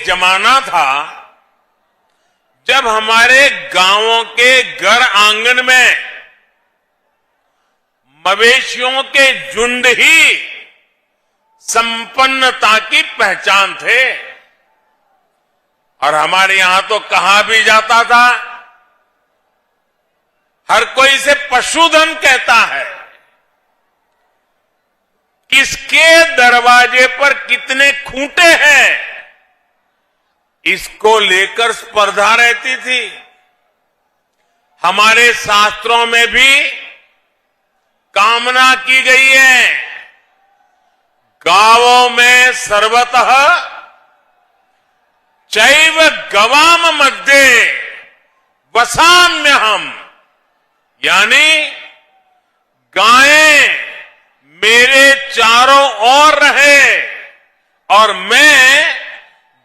जमाना था जब हमारे गांवों के घर आंगन में मवेशियों के झुंड ही संपन्नता की पहचान थे। और हमारे यहां तो कहा भी जाता था, हर कोई इसे पशुधन कहता है। किसके दरवाजे पर कितने खूंटे हैं, इसको लेकर स्पर्धा रहती थी। हमारे शास्त्रों में भी कामना की गई है, गावों में सर्वतः चैव गवाम मध्ये वसाम्यहम्, यानी गायें मेरे चारों ओर रहे और मैं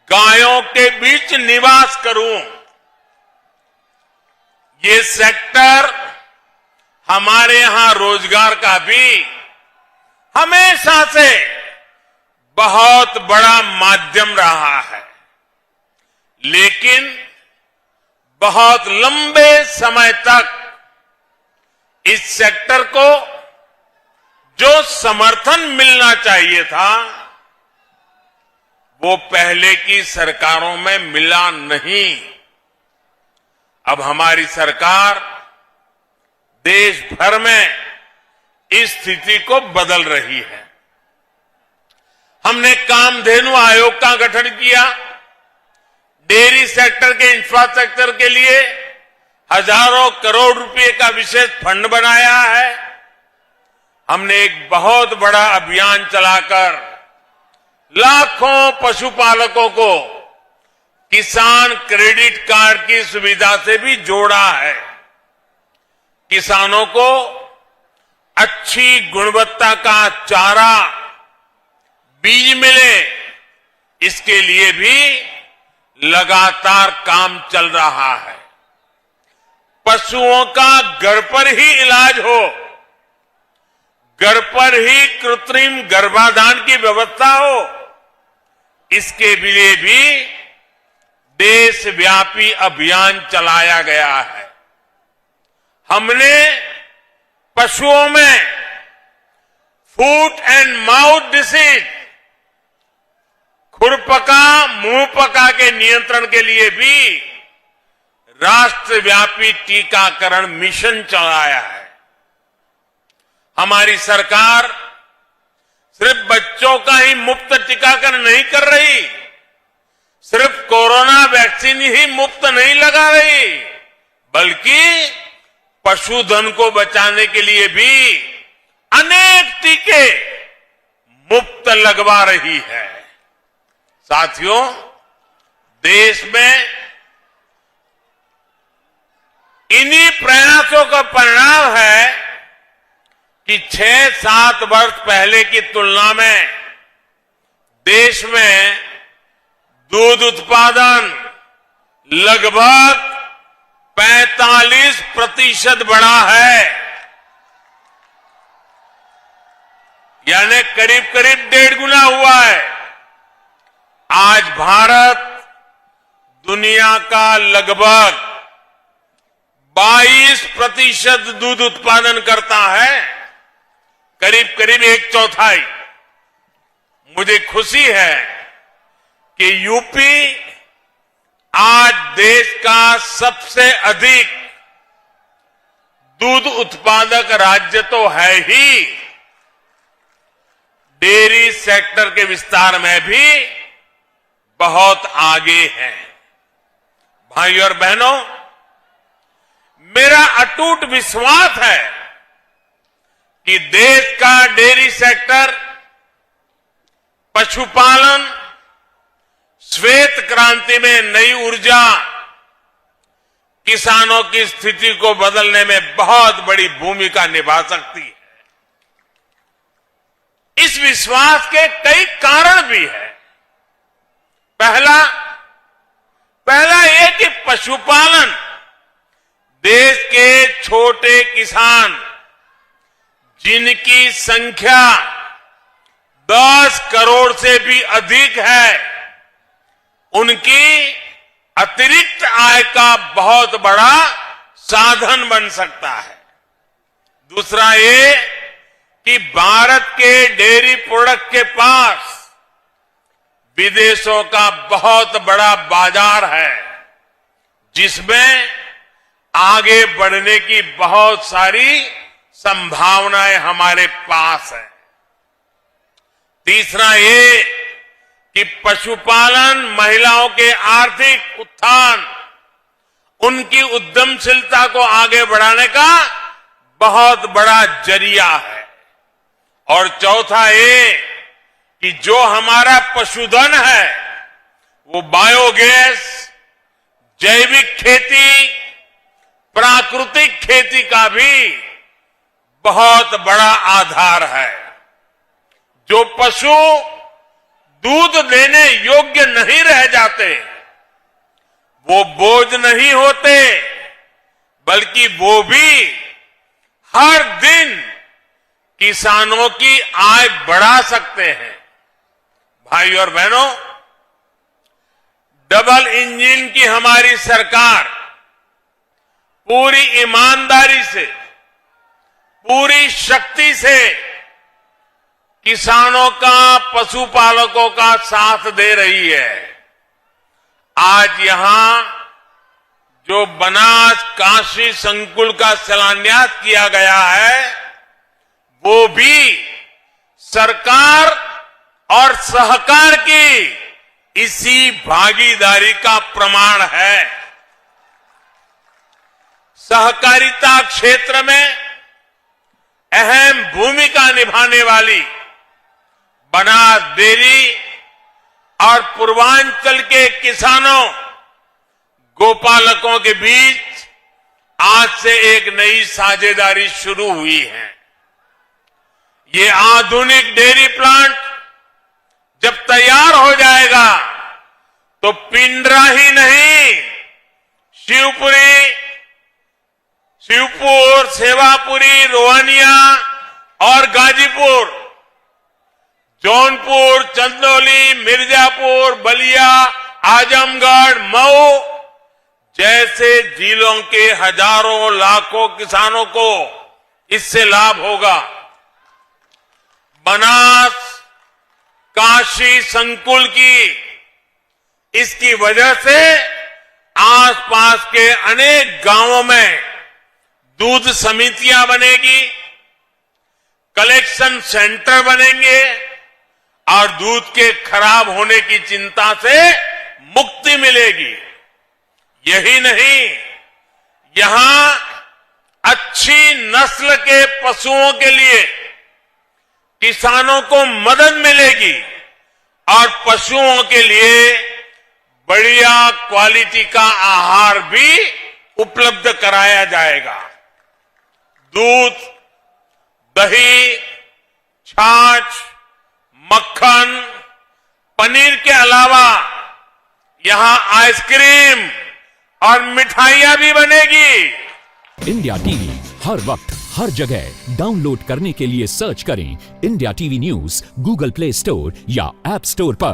गायों के बीच निवास करूं। ये सेक्टर हमारे यहां रोजगार का भी हमेशा से बहुत बड़ा माध्यम रहा है, लेकिन बहुत लंबे समय तक इस सेक्टर को जो समर्थन मिलना चाहिए था वो पहले की सरकारों में मिला नहीं। अब हमारी सरकार देश भर में इस स्थिति को बदल रही है। हमने कामधेनु आयोग का गठन किया, डेयरी सेक्टर के इंफ्रास्ट्रक्चर के लिए हजारों करोड़ रुपए का विशेष फंड बनाया है। हमने एक बहुत बड़ा अभियान चलाकर लाखों पशुपालकों को किसान क्रेडिट कार्ड की सुविधा से भी जोड़ा है। किसानों को अच्छी गुणवत्ता का चारा, बीज मिले, इसके लिए भी लगातार काम चल रहा है। पशुओं का घर पर ही इलाज हो, घर पर ही कृत्रिम गर्भाधान की व्यवस्था हो, इसके लिए भी देशव्यापी अभियान चलाया गया है। हमने पशुओं में फूट एंड माउथ डिसीज, खुरपका मुंहपका के नियंत्रण के लिए भी राष्ट्रव्यापी टीकाकरण मिशन चलाया है। हमारी सरकार सिर्फ बच्चों का ही मुफ्त टीकाकरण नहीं कर रही, सिर्फ कोरोना वैक्सीन ही मुफ्त नहीं लगा रही, बल्कि पशुधन को बचाने के लिए भी अनेक टीके मुफ्त लगवा रही है। साथियों, देश में इन्हीं प्रयासों का परिणाम है कि 6-7 वर्ष पहले की तुलना में देश में दूध उत्पादन लगभग 45% बढ़ा है, यानी करीब करीब 1.5 गुना हुआ है। आज भारत दुनिया का लगभग 22% दूध उत्पादन करता है, करीब करीब 1/4। मुझे खुशी है कि यूपी आज देश का सबसे अधिक दूध उत्पादक राज्य तो है ही, डेयरी सेक्टर के विस्तार में भी बहुत आगे है। भाइयों और बहनों, मेरा अटूट विश्वास है कि देश का डेयरी सेक्टर, पशुपालन, श्वेत क्रांति में नई ऊर्जा, किसानों की स्थिति को बदलने में बहुत बड़ी भूमिका निभा सकती है। इस विश्वास के कई कारण भी हैं। पहला ये कि पशुपालन, देश के छोटे किसान जिनकी संख्या 10 करोड़ से भी अधिक है, उनकी अतिरिक्त आय का बहुत बड़ा साधन बन सकता है। दूसरा ये कि भारत के डेयरी प्रोडक्ट के पास विदेशों का बहुत बड़ा बाजार है, जिसमें आगे बढ़ने की बहुत सारी संभावनाएं हमारे पास है। तीसरा ये कि पशुपालन महिलाओं के आर्थिक उत्थान, उनकी उद्यमशीलता को आगे बढ़ाने का बहुत बड़ा जरिया है। और चौथा ये कि जो हमारा पशुधन है वो बायोगैस, जैविक खेती, प्राकृतिक खेती का भी बहुत बड़ा आधार है। जो पशु दूध देने योग्य नहीं रह जाते वो बोझ नहीं होते, बल्कि वो भी हर दिन किसानों की आय बढ़ा सकते हैं। भाई और बहनों, डबल इंजन की हमारी सरकार पूरी ईमानदारी से, पूरी शक्ति से किसानों का, पशुपालकों का साथ दे रही है। आज यहां जो बनास काशी संकुल का शिलान्यास किया गया है, वो भी सरकार और सहकार की इसी भागीदारी का प्रमाण है। सहकारिता क्षेत्र में अहम भूमिका निभाने वाली बनास डेयरी और पूर्वांचल के किसानों, गोपालकों के बीच आज से एक नई साझेदारी शुरू हुई है। ये आधुनिक डेयरी प्लांट जब तैयार हो जाएगा तो पिंडरा ही नहीं, शिवपुर, सेवापुरी, रोहनिया और गाजीपुर, जौनपुर, चंदौली, मिर्जापुर, बलिया, आजमगढ़, मऊ जैसे जिलों के हजारों लाखों किसानों को इससे लाभ होगा। बनास काशी संकुल की इसकी वजह से आसपास के अनेक गांवों में दूध समितियां बनेगी, कलेक्शन सेंटर बनेंगे और दूध के खराब होने की चिंता से मुक्ति मिलेगी। यही नहीं, यहां अच्छी नस्ल के पशुओं के लिए किसानों को मदद मिलेगी और पशुओं के लिए बढ़िया क्वालिटी का आहार भी उपलब्ध कराया जाएगा। दूध, दही, छाछ, मक्खन, पनीर के अलावा यहां आइसक्रीम और मिठाइयां भी बनेगी। इंडिया टीवी हर वक्त हर जगह डाउनलोड करने के लिए सर्च करें India TV news Google play store या ऐप स्टोर पर।